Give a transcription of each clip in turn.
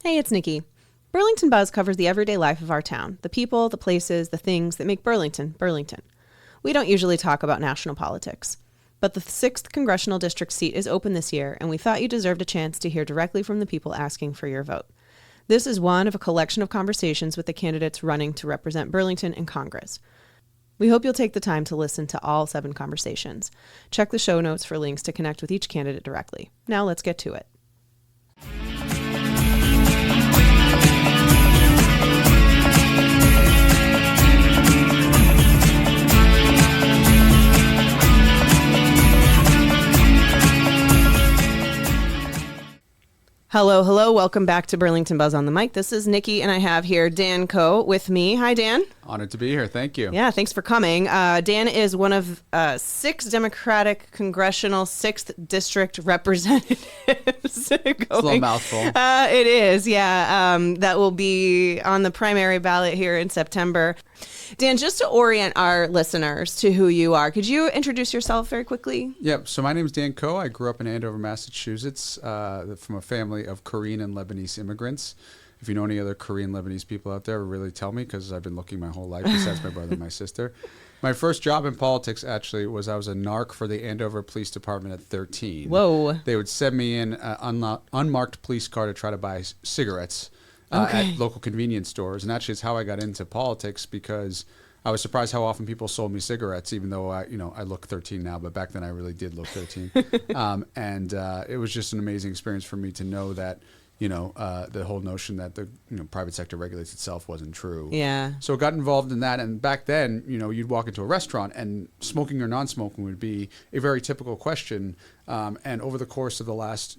Hey, it's Nikki. Burlington Buzz covers the everyday life of our town, the people, the places, the things that make Burlington, Burlington. We don't usually talk about national politics, but the 6th Congressional District seat is open this year, and we thought you deserved a chance to hear directly from the people asking for your vote. This is one of a collection of conversations with the candidates running to represent Burlington in Congress. We hope you'll take the time to listen to all 7 conversations. Check the show notes for links to connect with each candidate directly. Now let's get to it. Hello, hello. Welcome back to Burlington Buzz on the mic. This is Nikki, and I have here Dan Koh with me. Hi, Dan. Honored to be here. Thank you. Yeah, thanks for coming. Dan is one of 6 Democratic Congressional 6th District representatives. It's a little mouthful. It is, yeah. That will be on the primary ballot here in September. Dan, just to orient our listeners to who you are, could you introduce yourself very quickly? Yep. So my name is Dan Koh. I grew up in Andover, Massachusetts, from a family of Korean and Lebanese immigrants. If you know any other Korean Lebanese people out there, really tell me, because I've been looking my whole life, besides my brother and my sister. My first job in politics, actually, was I was a narc for the Andover Police Department at 13. Whoa. They would send me in an unmarked police car to try to buy cigarettes. At local convenience stores. And actually, it's how I got into politics, because I was surprised how often people sold me cigarettes, even though I look 13 now, but back then I really did look 13. It was just an amazing experience for me to know that, the whole notion that the private sector regulates itself wasn't true. Yeah. So I got involved in that. And back then, you'd walk into a restaurant and smoking or non-smoking would be a very typical question. And over the course of the last,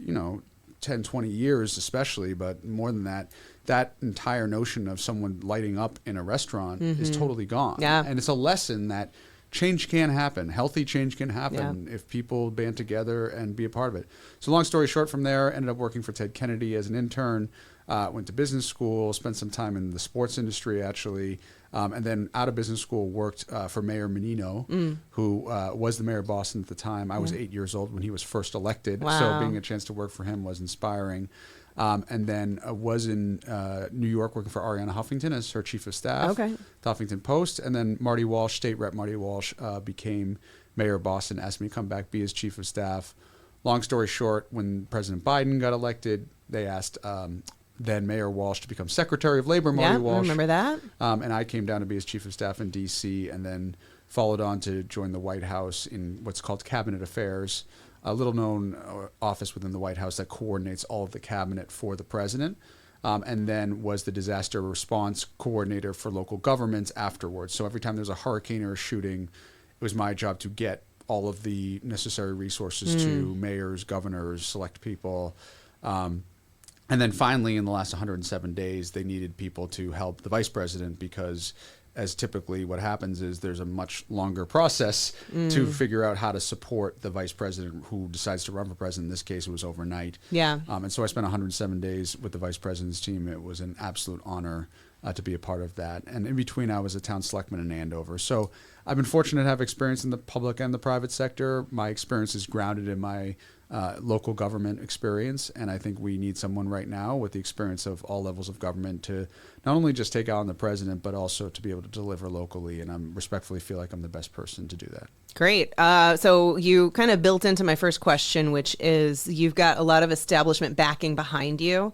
10, 20 years especially, but more than that, that entire notion of someone lighting up in a restaurant is totally gone. Yeah. And it's a lesson that change can happen. Healthy change can happen if people band together and be a part of it. So long story short, from there, ended up working for Ted Kennedy as an intern, went to business school, spent some time in the sports industry, actually, and then out of business school worked for Mayor Menino, who was the mayor of Boston at the time. I was 8 years old when he was first elected, so being a chance to work for him was inspiring. And then was in New York working for Arianna Huffington as her chief of staff, the Huffington Post. And then Marty Walsh, State Rep Marty Walsh, became mayor of Boston, asked me to come back, be his chief of staff. Long story short, when President Biden got elected, they asked then Mayor Walsh to become Secretary of Labor, Marty Walsh. I remember that. And I came down to be his chief of staff in D.C. and then followed on to join the White House in what's called Cabinet Affairs, a little-known office within the White House that coordinates all of the cabinet for the president, and then was the disaster response coordinator for local governments afterwards. So every time there's a hurricane or a shooting, it was my job to get all of the necessary resources to mayors, governors, select people. And then finally, in the last 107 days, they needed people to help the vice president, because as typically what happens is there's a much longer process to figure out how to support the vice president who decides to run for president. In this case, it was overnight. Yeah. And so I spent 107 days with the vice president's team. It was an absolute honor to be a part of that. And in between, I was a town selectman in Andover. So I've been fortunate to have experience in the public and the private sector. My experience is grounded in my local government experience, and I think we need someone right now with the experience of all levels of government to not only just take on the president, but also to be able to deliver locally, and I respectfully feel like I'm the best person to do that. Great. So you kind of built into my first question, which is you've got a lot of establishment backing behind you,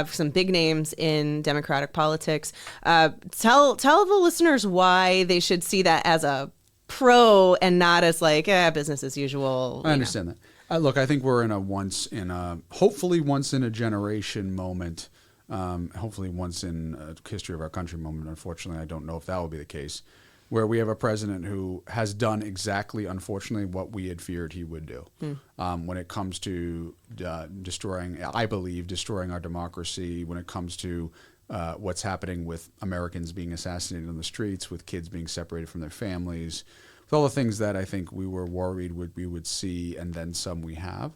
some big names in Democratic politics. Tell the listeners why they should see that as a pro and not as like business as usual. I understand that. Look, I think we're in hopefully once in a generation moment, hopefully once in a history of our country moment. Unfortunately, I don't know if that will be the case, where we have a president who has done exactly, unfortunately, what we had feared he would do when it comes to destroying our democracy, when it comes to what's happening with Americans being assassinated on the streets, with kids being separated from their families, with all the things that I think we were worried we would see, and then some we have.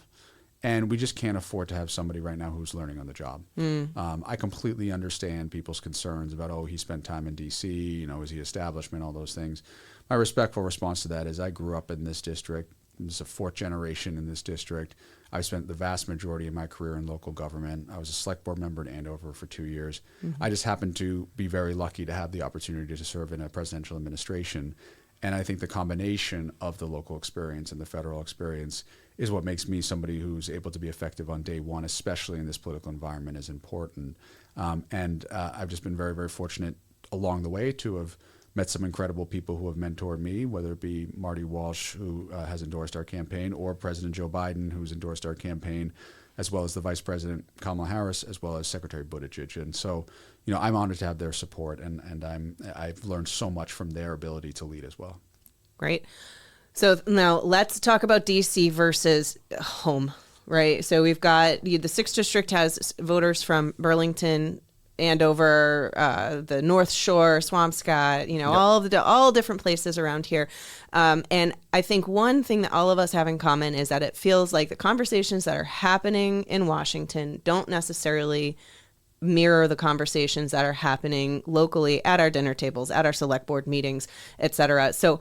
And we just can't afford to have somebody right now who's learning on the job. I completely understand people's concerns about, he spent time in D.C., is he establishment, all those things. My respectful response to that is I grew up in this district. This is a fourth generation in this district. I spent the vast majority of my career in local government. I was a select board member in Andover for 2 years. I just happened to be very lucky to have the opportunity to serve in a presidential administration. And I think the combination of the local experience and the federal experience is what makes me somebody who's able to be effective on day one, especially in this political environment, is important. I've just been very, very fortunate along the way to have met some incredible people who have mentored me, whether it be Marty Walsh, who has endorsed our campaign, or President Joe Biden, who's endorsed our campaign, as well as the Vice President Kamala Harris, as well as Secretary Buttigieg. And so, I'm honored to have their support, and I've learned so much from their ability to lead as well. Great. So now let's talk about DC versus home, right? So we've got the 6th District has voters from Burlington, Andover, the North Shore, Swampscott, all different places around here. And I think one thing that all of us have in common is that it feels like the conversations that are happening in Washington don't necessarily mirror the conversations that are happening locally at our dinner tables, at our select board meetings, et cetera. So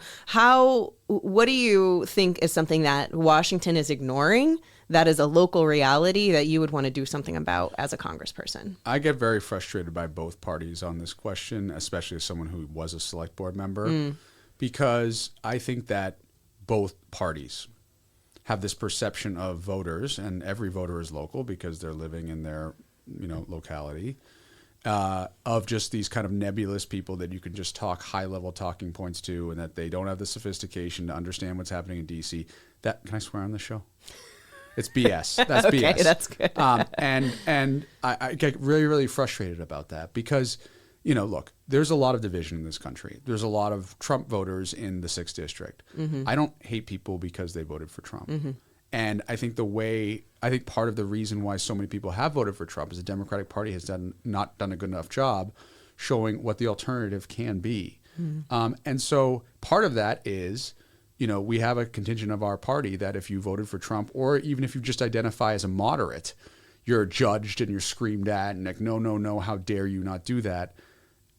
what do you think is something that Washington is ignoring that is a local reality that you would want to do something about as a congressperson? I get very frustrated by both parties on this question, especially as someone who was a select board member, because I think that both parties have this perception of voters, and every voter is local because they're living in their locality, of just these kind of nebulous people that you can just talk high-level talking points to, and that they don't have the sophistication to understand what's happening in D.C. Can I swear on this show? It's BS. That's okay, BS. That's good. And I get really, really frustrated about that because, look, there's a lot of division in this country. There's a lot of Trump voters in the 6th District. I don't hate people because they voted for Trump. And I think part of the reason why so many people have voted for Trump is the Democratic Party has not done a good enough job showing what the alternative can be. And so part of that is, we have a contingent of our party that if you voted for Trump, or even if you just identify as a moderate, you're judged and you're screamed at and like, no, how dare you not do that?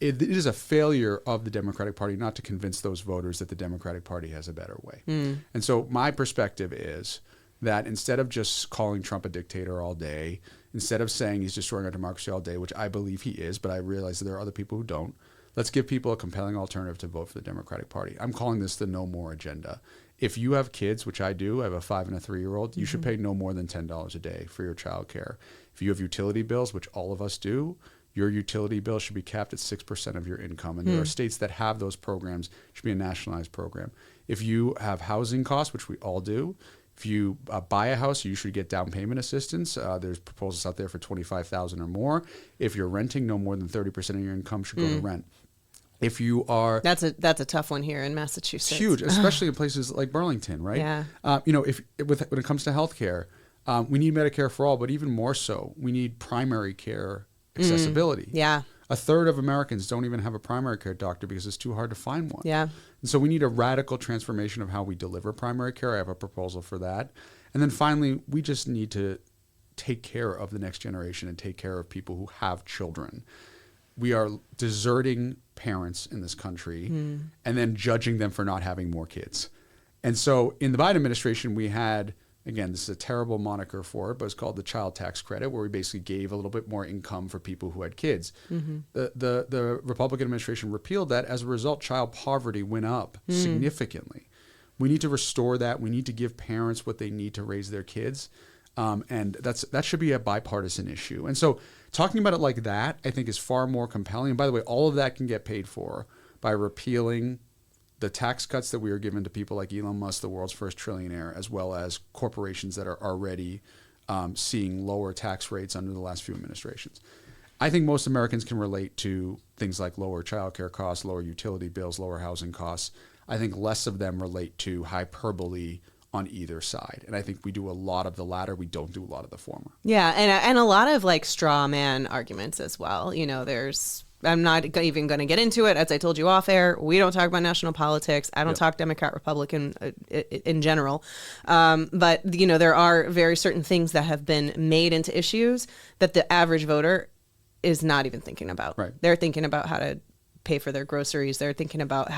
It is a failure of the Democratic Party not to convince those voters that the Democratic Party has a better way. And so my perspective is that instead of just calling Trump a dictator all day, instead of saying he's destroying our democracy all day, which I believe he is, but I realize that there are other people who don't, let's give people a compelling alternative to vote for the Democratic Party. I'm calling this the no more agenda. If you have kids, which I do, I have a 5 and a 3-year-old, you should pay no more than $10 a day for your child care. If you have utility bills, which all of us do, your utility bill should be capped at 6% of your income. And there are states that have those programs. It should be a nationalized program. If you have housing costs, which we all do, if you buy a house, you should get down payment assistance. There's proposals out there for $25,000 or more. If you're renting, no more than 30% of your income should go to rent. If you are, that's a tough one here in Massachusetts. It's huge, especially in places like Burlington, right? Yeah. When it comes to healthcare, we need Medicare for all, but even more so, we need primary care accessibility. Yeah. A third of Americans don't even have a primary care doctor because it's too hard to find one. Yeah. And so we need a radical transformation of how we deliver primary care. I have a proposal for that. And then finally, we just need to take care of the next generation and take care of people who have children. We are deserting parents in this country and then judging them for not having more kids. And so in the Biden administration, we had, again, this is a terrible moniker for it, but it's called the child tax credit, where we basically gave a little bit more income for people who had kids. The Republican administration repealed that. As a result, child poverty went up significantly. We need to restore that. We need to give parents what they need to raise their kids. And that should be a bipartisan issue. And so talking about it like that, I think, is far more compelling. And by the way, all of that can get paid for by repealing the tax cuts that we are given to people like Elon Musk, the world's first trillionaire, as well as corporations that are already seeing lower tax rates under the last few administrations. I think most Americans can relate to things like lower childcare costs, lower utility bills, lower housing costs. I think less of them relate to hyperbole on either side. And I think we do a lot of the latter. We don't do a lot of the former. Yeah. And a lot of like straw man arguments as well. I'm not even going to get into it. As I told you off air, we don't talk about national politics. I don't talk Democrat, Republican in general. But, there are very certain things that have been made into issues that the average voter is not even thinking about. Right. They're thinking about how to pay for their groceries. They're thinking about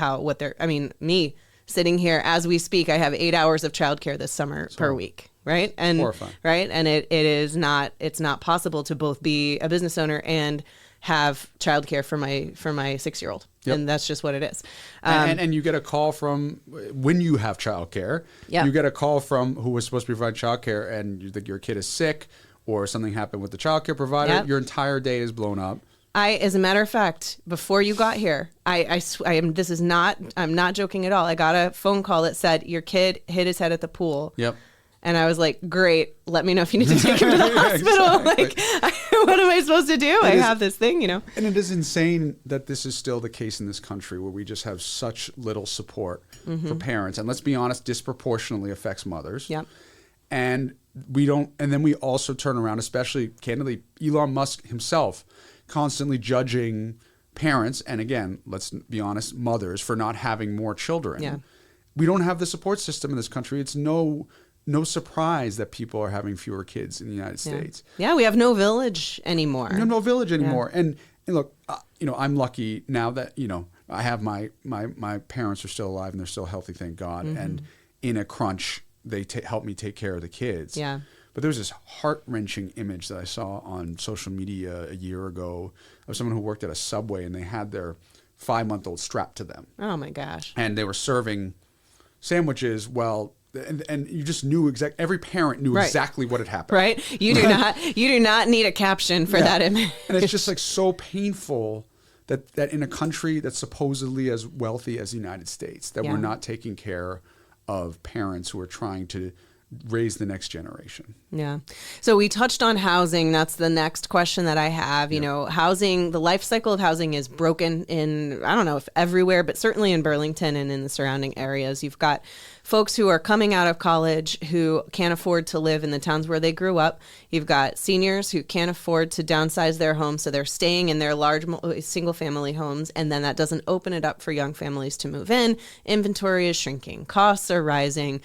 sitting here as we speak, I have 8 hours of childcare this summer per week. Right. And horrifying. Right. And it's not possible to both be a business owner and have childcare for my 6-year-old. Yep. And that's just what it is. And you get a call from when you have childcare. Yeah. You get a call from who was supposed to provide childcare, and you think your kid is sick or something happened with the childcare provider. Yep. Your entire day is blown up. As a matter of fact, before you got here, I'm not joking at all. I got a phone call that said your kid hit his head at the pool. Yep. And I was like, great, let me know if you need to take him to the hospital. Exactly. Like, what am I supposed to do? I have this thing, you know. And it is insane that this is still the case in this country where we just have such little support for parents. And let's be honest, disproportionately affects mothers. Yep. And then we also turn around, especially candidly, Elon Musk himself constantly judging parents. And again, let's be honest, mothers for not having more children. Yeah. We don't have the support system in this country. It's no surprise that people are having fewer kids in the United States. Yeah, we have no village anymore. We have no village anymore. Yeah. And look, I'm lucky now that, I have my parents are still alive and they're still healthy, thank God. Mm-hmm. And in a crunch, they help me take care of the kids. Yeah. But there was this heart-wrenching image that I saw on social media a year ago of someone who worked at a Subway, and they had their 5-month-old strapped to them. Oh my gosh. And they were serving sandwiches. Well, and you just knew every parent knew exactly what had happened. Right. You do not need a caption for that image. And it's just like so painful that in a country that's supposedly as wealthy as the United States, that we're not taking care of parents who are trying to raise the next generation. Yeah. So we touched on housing. That's the next question that I have. You know, housing, the life cycle of housing is broken in, I don't know if everywhere, but certainly in Burlington and in the surrounding areas. You've got folks who are coming out of college who can't afford to live in the towns where they grew up. You've got seniors who can't afford to downsize their homes, so they're staying in their large single-family homes, and then that doesn't open it up for young families to move in. Inventory is shrinking. Costs are rising.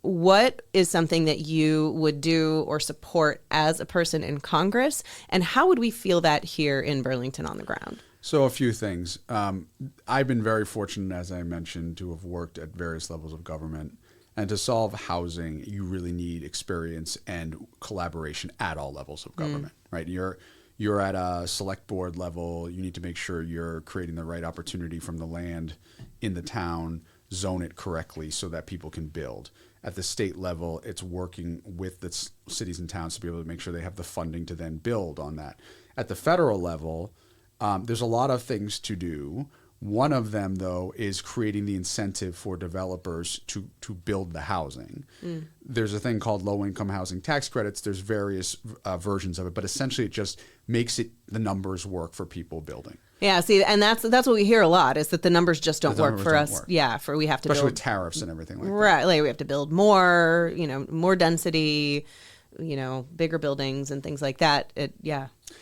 What is something that you would do or support as a person in Congress, and how would we feel that here in Burlington on the ground? So a few things. I've been very fortunate, as I mentioned, to have worked at various levels of government. And to solve housing, you really need experience and collaboration at all levels of government, right? You're at a select board level. You need to make sure you're creating the right opportunity from the land in the town, zone it correctly so that people can build. At the state level, it's working with the cities and towns to be able to make sure they have the funding to then build on that. At the federal level, there's a lot of things to do. One of them, though, is creating the incentive for developers to build the housing. There's a thing called low-income housing tax credits. There's various versions of it, but essentially it just makes the numbers work for people building. Yeah, see, and that's what we hear a lot is that the numbers just don't work for us. Work. Yeah, we have to especially build, with tariffs and everything like that. Right, like we have to build more, more density, bigger buildings and things like that.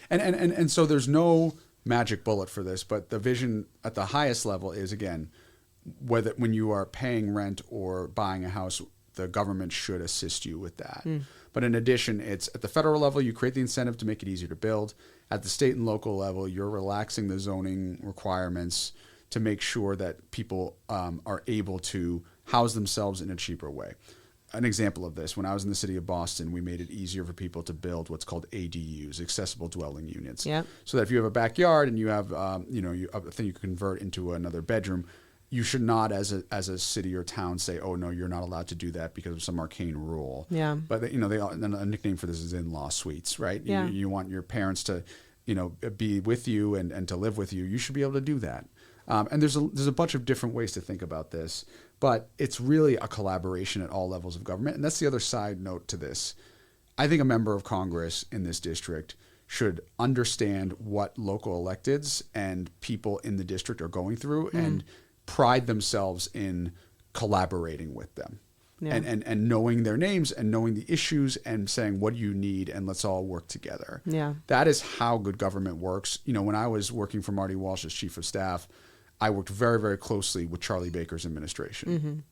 And so there's no magic bullet for this, but the vision at the highest level is, again, when you are paying rent or buying a house, the government should assist you with that. But in addition, it's at the federal level, you create the incentive to make it easier to build. At the state and local level, you're relaxing the zoning requirements to make sure that people are able to house themselves in a cheaper way. An example of this, when I was in the city of Boston, we made it easier for people to build what's called ADUs, accessible dwelling units. Yep. So that if you have a backyard and you have, a thing you can convert into another bedroom, you should not, as a city or town, say, "Oh no, you're not allowed to do that because of some arcane rule." Yeah. But a nickname for this is in-law suites, right? Yeah. You want your parents to, be with you and to live with you. You should be able to do that. And there's a bunch of different ways to think about this, but it's really a collaboration at all levels of government. And that's the other side note to this. I think a member of Congress in this district should understand what local electeds and people in the district are going through and pride themselves in collaborating with them. Yeah. And knowing their names and knowing the issues and saying, what do you need? And let's all work together. Yeah. That is how good government works. When I was working for Marty Walsh as chief of staff, I worked very, very closely with Charlie Baker's administration.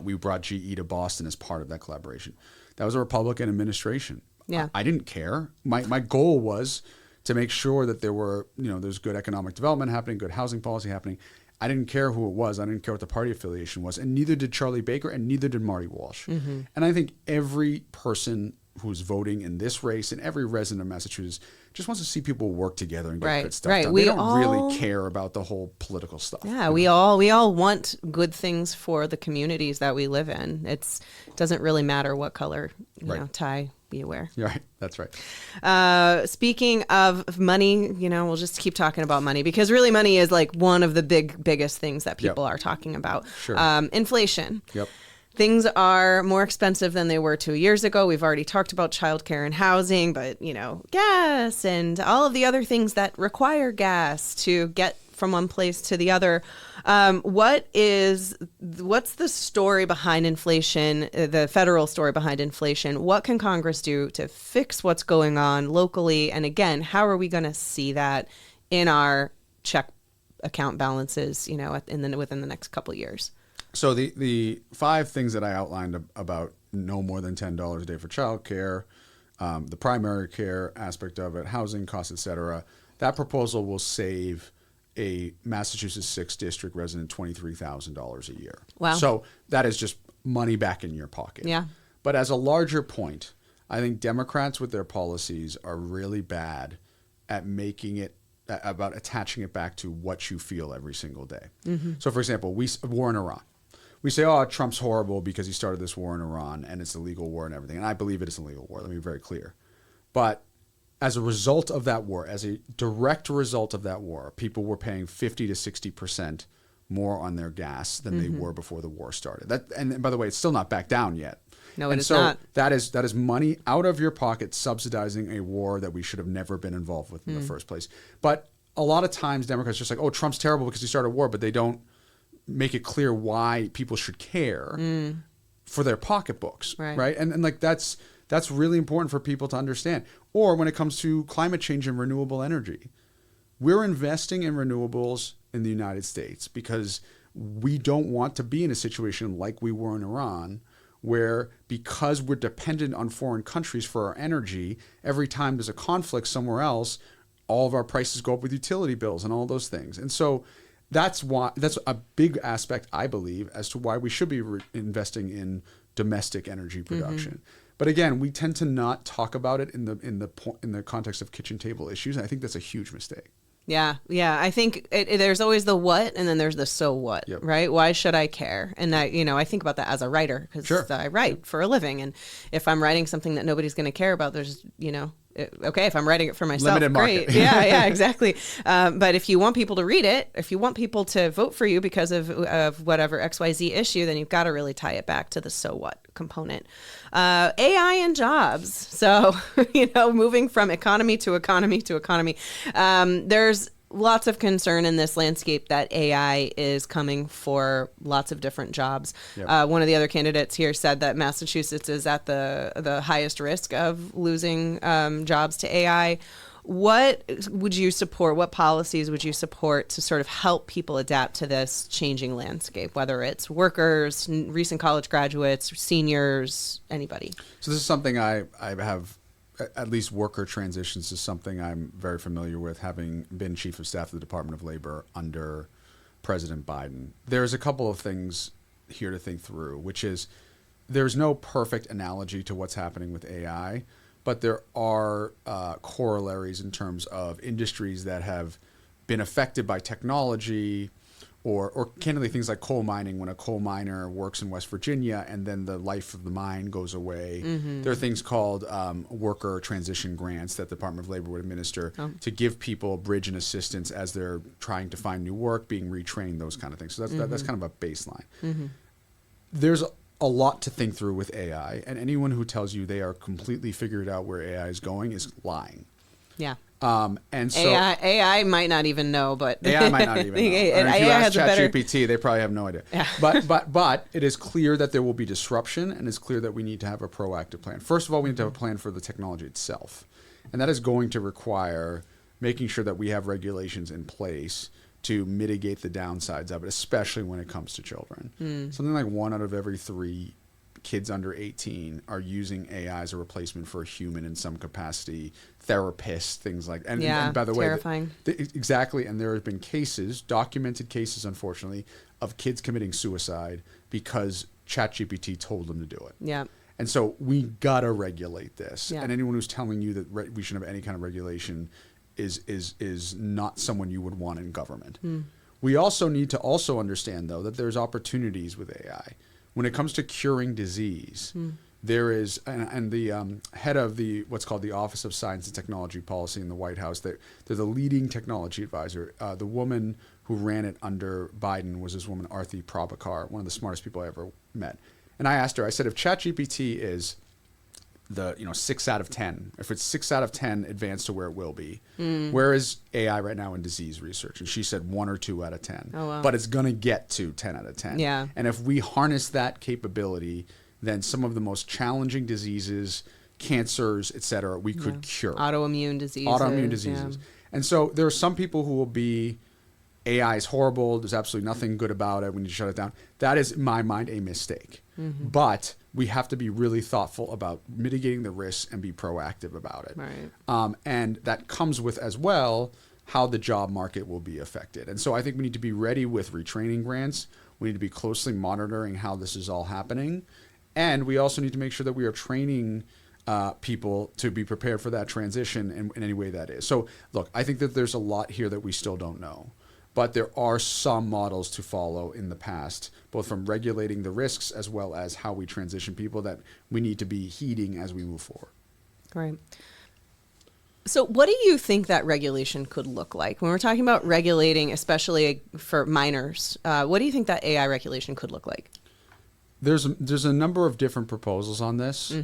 We brought GE to Boston as part of that collaboration. That was a Republican administration. Yeah. I didn't care. My goal was to make sure that there's good economic development happening, good housing policy happening. I didn't care who it was. I didn't care what the party affiliation was. And neither did Charlie Baker and neither did Marty Walsh. Mm-hmm. And I think every person who's voting in this race and every resident of Massachusetts just wants to see people work together and get good stuff done. They don't really care about the whole political stuff. Yeah, we all want good things for the communities that we live in. It doesn't really matter what color tie you wear. Right, that's right. Speaking of money, we'll just keep talking about money because really money is like one of the biggest things that people are talking about. Sure. Inflation. Yep. Things are more expensive than they were 2 years ago. We've already talked about childcare and housing, but, gas and all of the other things that require gas to get from one place to the other. What's the story behind inflation, the federal story behind inflation? What can Congress do to fix what's going on locally? And again, how are we going to see that in our check account balances, within the next couple of years? So the 5 things that I outlined about no more than $10 a day for childcare, the primary care aspect of it, housing costs, et cetera, that proposal will save a Massachusetts 6th district resident $23,000 a year. Wow. So that is just money back in your pocket. Yeah. But as a larger point, I think Democrats with their policies are really bad at making it about attaching it back to what you feel every single day. Mm-hmm. So for example, war in Iran. We say, Trump's horrible because he started this war in Iran and it's a legal war and everything. And I believe it is a legal war. Let me be very clear. But as a result of that war, as a direct result of that war, people were paying 50 to 60% more on their gas than they were before the war started. And by the way, it's still not back down yet. No, it is not. That is money out of your pocket subsidizing a war that we should have never been involved with in the first place. But a lot of times Democrats are just like, Trump's terrible because he started a war, but they don't make it clear why people should care for their pocketbooks, right? And like that's really important for people to understand. Or when it comes to climate change and renewable energy, we're investing in renewables in the United States because we don't want to be in a situation like we were in Iran, where because we're dependent on foreign countries for our energy, every time there's a conflict somewhere else, all of our prices go up with utility bills and all those things. And so that's a big aspect, I believe, as to why we should be investing in domestic energy production. But again, we tend to not talk about it in the context of kitchen table issues, and I think that's a huge mistake. Yeah. I think there's always the what, and then there's the so what, right? Why should I care? And I think about that as a writer because I write for a living, and if I'm writing something that nobody's going to care about, there's okay, if I'm writing it for myself, limited market. Great. Yeah, exactly. But if you want people to read it, if you want people to vote for you because of whatever XYZ issue, then you've got to really tie it back to the so what component. AI and jobs. So, moving from economy to economy to economy, there's lots of concern in this landscape that AI is coming for lots of different jobs. Yep. One of the other candidates here said that Massachusetts is at the highest risk of losing jobs to AI. What would you support? What policies would you support to sort of help people adapt to this changing landscape, whether it's workers, recent college graduates, seniors, anybody? So this is something I have. At least worker transitions is something I'm very familiar with, having been chief of staff of the Department of Labor under President Biden. There's a couple of things here to think through, which is there's no perfect analogy to what's happening with AI, but there are corollaries in terms of industries that have been affected by technology, or candidly things like coal mining. When a coal miner works in West Virginia and then the life of the mine goes away, there are things called worker transition grants that the Department of Labor would administer to give people bridge and assistance as they're trying to find new work, being retrained, those kind of things. So that's kind of a baseline. There's a lot to think through with AI, and anyone who tells you they are completely figured out where AI is going is lying. Yeah. And so AI might not even know, but AI might not even know. And if you ask ChatGPT, they probably have no idea. Yeah. But it is clear that there will be disruption, and it's clear that we need to have a proactive plan. First of all, we need to have a plan for the technology itself, and that is going to require making sure that we have regulations in place to mitigate the downsides of it, especially when it comes to children. Something like 1 out of every 3 kids under 18 are using AI as a replacement for a human in some capacity, therapists, things like that. And by the terrifying. way, exactly. And there have been cases, documented cases, unfortunately, of kids committing suicide because ChatGPT told them to do it. Yeah. And so we gotta regulate this. Yeah. And anyone who's telling you that we shouldn't have any kind of regulation is not someone you would want in government. We also need to also understand, though, that there's opportunities with AI. When it comes to curing disease, there is, and the head of what's called the Office of Science and Technology Policy in the White House, they're the leading technology advisor. The woman who ran it under Biden was this woman, Arthi Prabhakar, one of the smartest people I ever met. And I asked her, I said, if ChatGPT is the 6 out of 10, if it's 6 out of 10 advanced to where it will be, where is AI right now in disease research? And she said 1 or 2 out of 10. Oh, wow. But it's going to get to 10 out of 10. Yeah. And if we harness that capability, then some of the most challenging diseases, cancers, et cetera, we could cure. Autoimmune diseases. Yeah. And so there are some people who will be, AI is horrible, there's absolutely nothing good about it, we need to shut it down. That is, in my mind, a mistake. But we have to be really thoughtful about mitigating the risks and be proactive about it. Right. And that comes with, as well, how the job market will be affected. And so I think we need to be ready with retraining grants. We need to be closely monitoring how this is all happening. And we also need to make sure that we are training people to be prepared for that transition in any way that is. So, look, I think that there's a lot here that we still don't know. But there are some models to follow in the past, both from regulating the risks as well as how we transition people, that we need to be heeding as we move forward. Right. So what do you think that regulation could look like? When we're talking about regulating, especially for minors, what do you think that AI regulation could look like? There's a number of different proposals on this.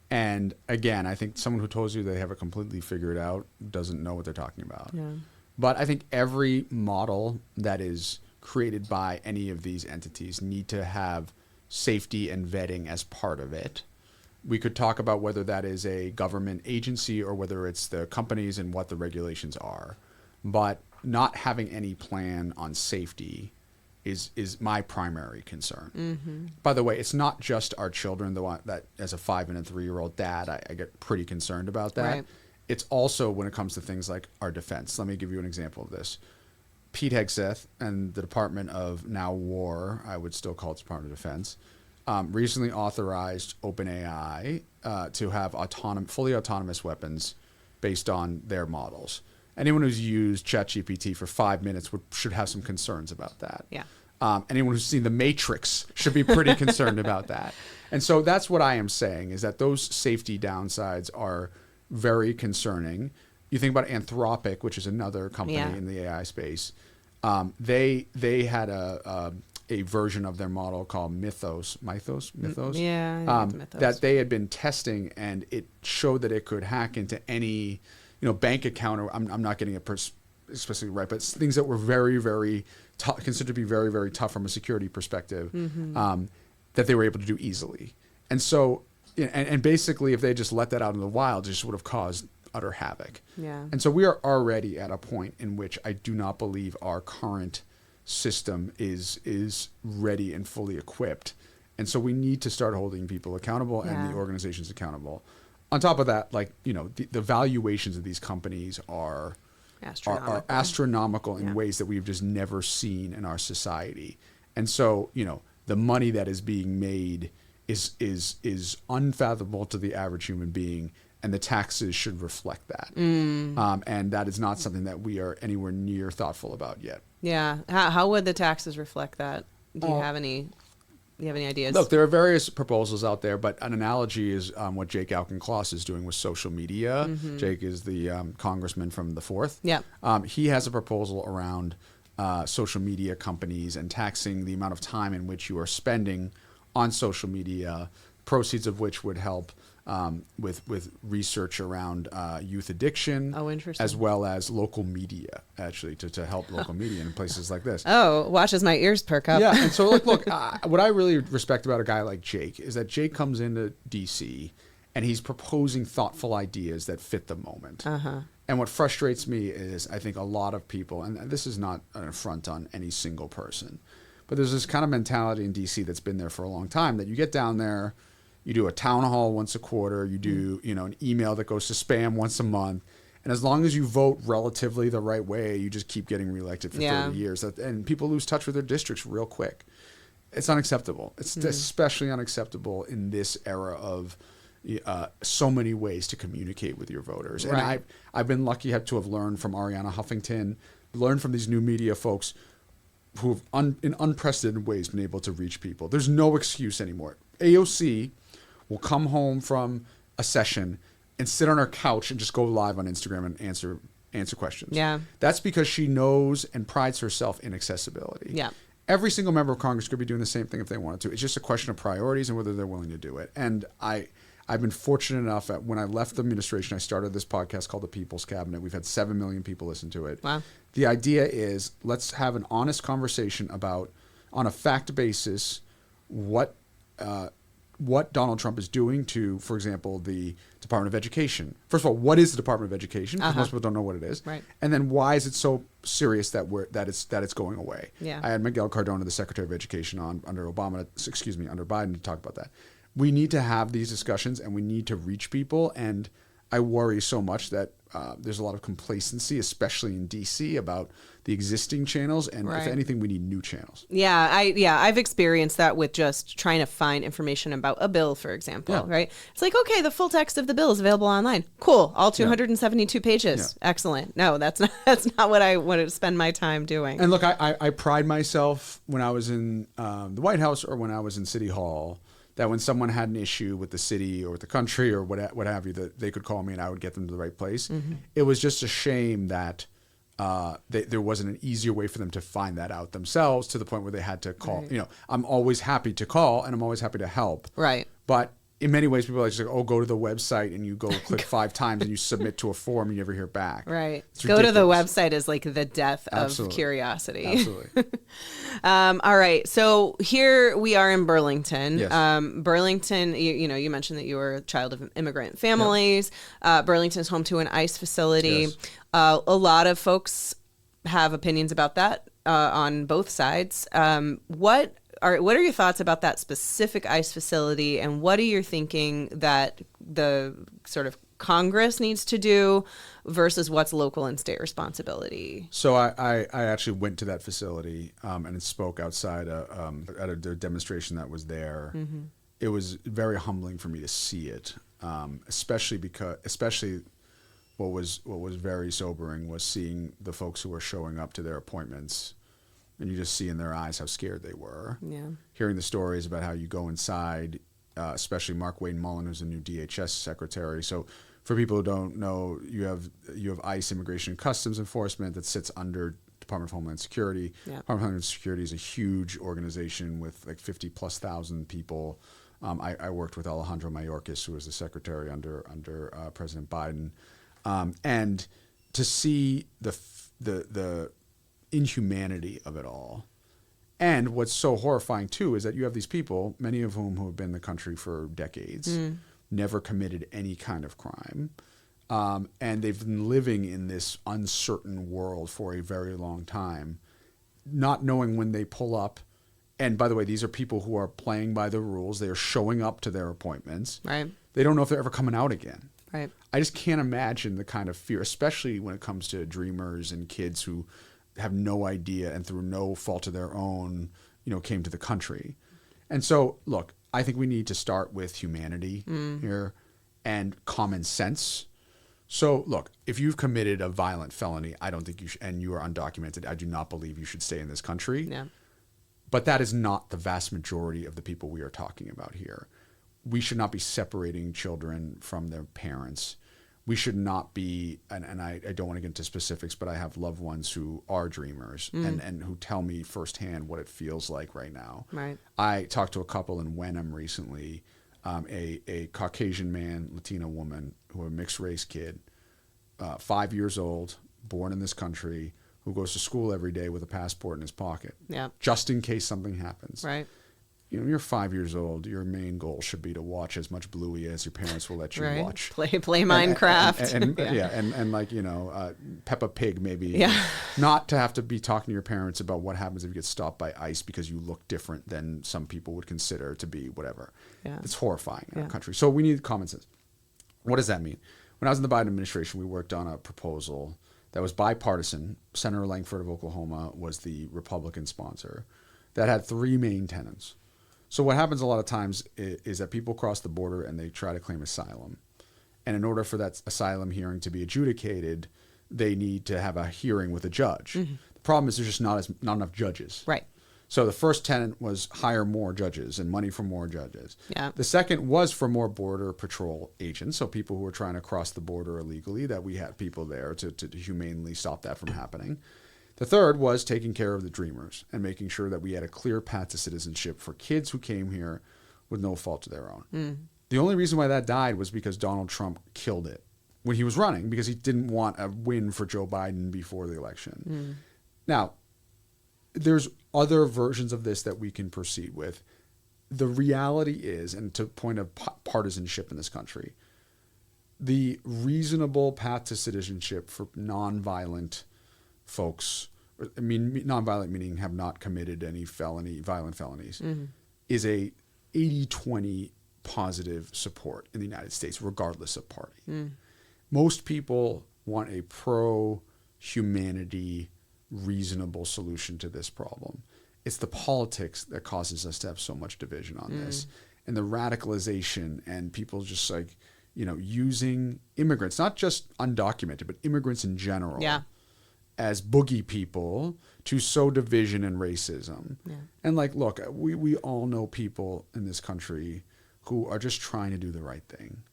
And again, I think someone who tells you they have it completely figured out doesn't know what they're talking about. Yeah. But I think every model that is created by any of these entities need to have safety and vetting as part of it. We could talk about whether that is a government agency or whether it's the companies and what the regulations are. But not having any plan on safety is my primary concern. By the way, it's not just our children, though, that as a 5 and a 3-year-old dad, I get pretty concerned about that. Right. It's also when it comes to things like our defense. Let me give you an example of this. Pete Hegseth and the Department of now War, I would still call it Department of Defense, recently authorized OpenAI to have fully autonomous weapons based on their models. Anyone who's used ChatGPT for 5 minutes should have some concerns about that. Yeah. Anyone who's seen The Matrix should be pretty concerned about that. And so that's what I am saying, is that those safety downsides are very concerning. You think about Anthropic, which is another company in the AI space. They had a version of their model called Mythos. Yeah, Mythos. That they had been testing, and it showed that it could hack into any, bank account. Or I'm not getting it specifically right, but things that were very, very considered to be very, very tough from a security perspective, that they were able to do easily. And so. And basically, if they just let that out in the wild, it just would have caused utter havoc. Yeah. And so we are already at a point in which I do not believe our current system is ready and fully equipped. And so we need to start holding people accountable and the organizations accountable. On top of that, the valuations of these companies are astronomical in ways that we've just never seen in our society. And so, the money that is being made is unfathomable to the average human being, and the taxes should reflect that. And that is not something that we are anywhere near thoughtful about yet. Yeah. How would the taxes reflect that? Do you have any ideas? Look, there are various proposals out there, but an analogy is what Jake Auchincloss is doing with social media. Jake is the congressman from the 4th. Yeah. He has a proposal around social media companies and taxing the amount of time in which you are spending on social media, proceeds of which would help with research around youth addiction. Oh, interesting. As well as local media, actually, to help local media in places like this. Oh, watch as my ears perk up. Yeah, and so look, what I really respect about a guy like Jake is that Jake comes into D.C. and he's proposing thoughtful ideas that fit the moment. And what frustrates me is I think a lot of people, and this is not an affront on any single person, But there's this kind of mentality in DC that's been there for a long time that you get down there, you do a town hall once a quarter, you do, an email that goes to spam once a month. And as long as you vote relatively the right way, you just keep getting reelected for 30 years. And people lose touch with their districts real quick. It's unacceptable. It's especially unacceptable in this era of so many ways to communicate with your voters. Right. And I've been lucky to have learned from Ariana Huffington, learned from these new media folks who have in unprecedented ways been able to reach people. There's no excuse anymore. AOC will come home from a session and sit on her couch and just go live on Instagram and answer questions. Yeah. That's because she knows and prides herself in accessibility. Yeah. Every single member of Congress could be doing the same thing if they wanted to. It's just a question of priorities and whether they're willing to do it. And I've been fortunate enough that when I left the administration, I started this podcast called The People's Cabinet. We've had 7 million people listen to it. Wow. The idea is let's have an honest conversation about, on a fact basis, what Donald Trump is doing to, for example, the Department of Education. First of all, what is the Department of Education? Because most people don't know what it is. Right. And then why is it so serious that it's going away? Yeah. I had Miguel Cardona, the Secretary of Education, on under Biden to talk about that. We need to have these discussions and we need to reach people. And I worry so much that there's a lot of complacency, especially in DC, about the existing channels. And if anything, we need new channels. Yeah, I've experienced that with just trying to find information about a bill, for example, right? It's like, okay, the full text of the bill is available online. Cool. All 272 pages. Yeah. Excellent. No, that's not what I want to spend my time doing. And look, I pride myself when I was in the White House or when I was in City Hall, that when someone had an issue with the city or with the country or what have you, that they could call me and I would get them to the right place. Mm-hmm. It was just a shame that there wasn't an easier way for them to find that out themselves, to the point where they had to call. Right. I'm always happy to call and I'm always happy to help. Right. But in many ways, people are just like, oh, go to the website and you go click 5 times and you submit to a form and you never hear back. Right. Go to the website is like the death of curiosity. Absolutely. All right. So here we are in Burlington. Yes. Burlington, you mentioned that you were a child of immigrant families. Yep. Burlington is home to an ICE facility. Yes. A lot of folks have opinions about that on both sides. What are your thoughts about that specific ICE facility, and what are you thinking that the sort of Congress needs to do versus what's local and state responsibility? So I actually went to that facility and spoke outside at a demonstration that was there. Mm-hmm. It was very humbling for me to see it, especially what was very sobering was seeing the folks who were showing up to their appointments. And you just see in their eyes how scared they were. Yeah. Hearing the stories about how you go inside, especially Mark Wayne Mullen, who's the new DHS secretary. So for people who don't know, you have ICE, Immigration and Customs Enforcement, that sits under Department of Homeland Security. Yeah. Department of Homeland Security is a huge organization with like 50,000+ people. I worked with Alejandro Mayorkas, who was the secretary under President Biden, and to see the inhumanity of it all. And what's so horrifying too is that you have these people, many of whom who have been in the country for decades, never committed any kind of crime, and they've been living in this uncertain world for a very long time, not knowing when they pull up. And by the way, these are people who are playing by the rules. They are showing up to their appointments. Right. They don't know if they're ever coming out again. Right. I just can't imagine the kind of fear, especially when it comes to dreamers and kids who have no idea and through no fault of their own, came to the country. And so, look, I think we need to start with humanity here and common sense. So, look, if you've committed a violent felony, I don't think you should, and you are undocumented, I do not believe you should stay in this country. Yeah. But that is not the vast majority of the people we are talking about here. We should not be separating children from their parents. We should not be, and I don't want to get into specifics, but I have loved ones who are dreamers and who tell me firsthand what it feels like right now. Right. I talked to a couple in Wenham recently, a Caucasian man, Latina woman, who a mixed race kid, 5 years old, born in this country, who goes to school every day with a passport in his pocket, just in case something happens. Right. you're 5 years old. Your main goal should be to watch as much Bluey as your parents will let you watch. Play Minecraft. And like, Peppa Pig, maybe. Not to have to be talking to your parents about what happens if you get stopped by ICE because you look different than some people would consider to be whatever. Yeah. It's horrifying in our country. So we need common sense. What does that mean? When I was in the Biden administration, we worked on a proposal that was bipartisan. Senator Langford of Oklahoma was the Republican sponsor that had three main tenets. So what happens a lot of times is that people cross the border and they try to claim asylum. And in order for that asylum hearing to be adjudicated, they need to have a hearing with a judge. Mm-hmm. The problem is there's just not enough judges. Right. So the first tenet was hire more judges and money for more judges. Yeah. The second was for more border patrol agents, so people who were trying to cross the border illegally, that we had people there to humanely stop that from happening. The third was taking care of the dreamers and making sure that we had a clear path to citizenship for kids who came here with no fault of their own. Mm. The only reason why that died was because Donald Trump killed it when he was running, because he didn't want a win for Joe Biden before the election. Mm. Now, there's other versions of this that we can proceed with. The reality is, and to point of partisanship in this country, the reasonable path to citizenship for nonviolent folks, nonviolent meaning have not committed any violent felonies, mm-hmm. is a 80-20 positive support in the United States, regardless of party. Mm. Most people want a pro-humanity, reasonable solution to this problem. It's the politics that causes us to have so much division on this, and the radicalization and people just like, using immigrants, not just undocumented, but immigrants in general, as boogie people to sow division and racism. Yeah. And like, look, we all know people in this country who are just trying to do the right thing.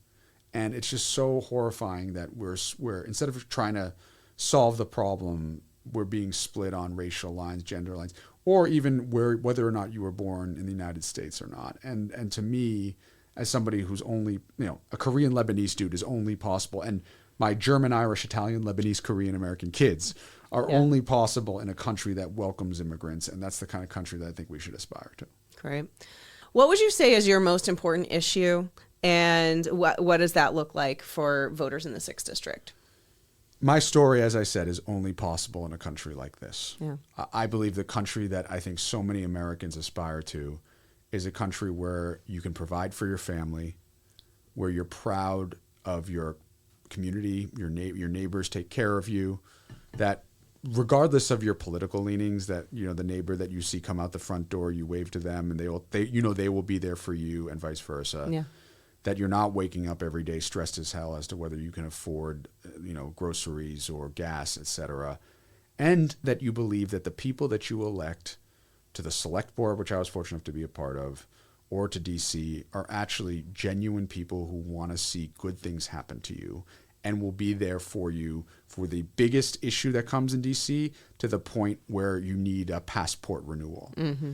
And it's just so horrifying that we're instead of trying to solve the problem, we're being split on racial lines, gender lines, or even whether or not you were born in the United States or not. And to me, as somebody who's only, a Korean Lebanese dude is only possible, and my German, Irish, Italian, Lebanese, Korean American kids are only possible in a country that welcomes immigrants, and that's the kind of country that I think we should aspire to. Great. What would you say is your most important issue, and what does that look like for voters in the 6th District? My story, as I said, is only possible in a country like this. Yeah. I believe the country that I think so many Americans aspire to is a country where you can provide for your family, where you're proud of your community, your neighbors take care of you, that regardless of your political leanings, that the neighbor that you see come out the front door, you wave to them, and they will be there for you, and vice versa. Yeah. That you're not waking up every day stressed as hell as to whether you can afford, groceries or gas, etc. And that you believe that the people that you elect to the select board, which I was fortunate enough to be a part of, or to DC, are actually genuine people who want to see good things happen to you and will be there for you for the biggest issue that comes in DC to the point where you need a passport renewal. Mm-hmm.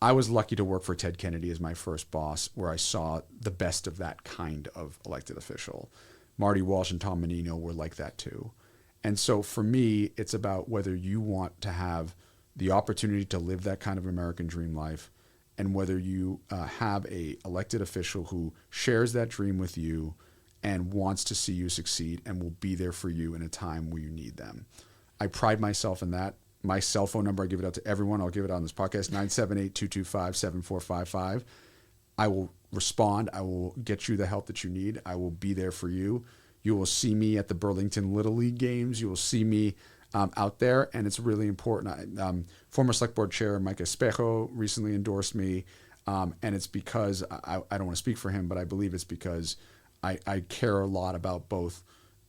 I was lucky to work for Ted Kennedy as my first boss, where I saw the best of that kind of elected official. Marty Walsh and Tom Menino were like that too. And so for me, it's about whether you want to have the opportunity to live that kind of American dream life, and whether you have a elected official who shares that dream with you and wants to see you succeed and will be there for you in a time where you need them. I pride myself in that. My cell phone number, I give it out to everyone. I'll give it on this podcast, 978-225-7455. I will respond. I will get you the help that you need. I will be there for you. You will see me at the Burlington Little League games. You will see me out there, and it's really important. Former Select Board Chair Mike Espejo recently endorsed me, and it's because, I don't want to speak for him, but I believe it's because I care a lot about both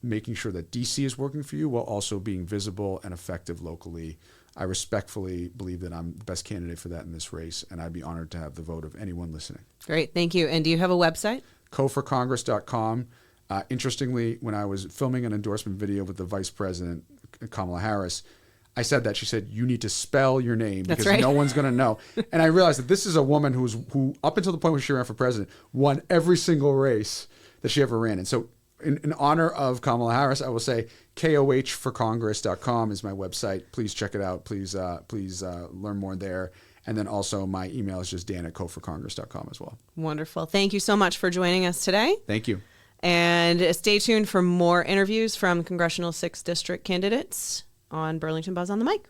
making sure that DC is working for you while also being visible and effective locally. I respectfully believe that I'm the best candidate for that in this race, and I'd be honored to have the vote of anyone listening. Great. Thank you. And do you have a website? koforcongress.com. Interestingly, when I was filming an endorsement video with the Vice President, Kamala Harris, I said that. She said, you need to spell your name because no one's going to know. And I realized that this is a woman who, up until the point where she ran for president, won every single race that she ever ran in. So in honor of Kamala Harris, I will say kohforcongress.com is my website. Please check it out. Please learn more there. And then also my email is just dan@koforcongress.com as well. Wonderful. Thank you so much for joining us today. Thank you. And stay tuned for more interviews from Congressional 6th District candidates on Burlington Buzz on the Mic.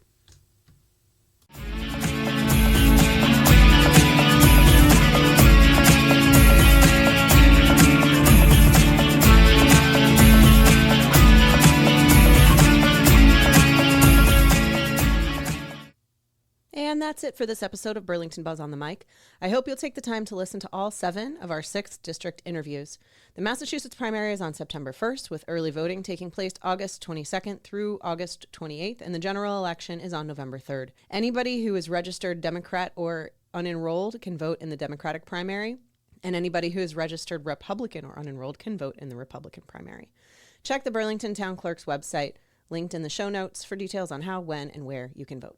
And that's it for this episode of Burlington Buzz on the Mic. I hope you'll take the time to listen to all 7 of our 6th District interviews. The Massachusetts primary is on September 1st, with early voting taking place August 22nd through August 28th, and the general election is on November 3rd. Anybody who is registered Democrat or unenrolled can vote in the Democratic primary, and anybody who is registered Republican or unenrolled can vote in the Republican primary. Check the Burlington Town Clerk's website, linked in the show notes, for details on how, when, and where you can vote.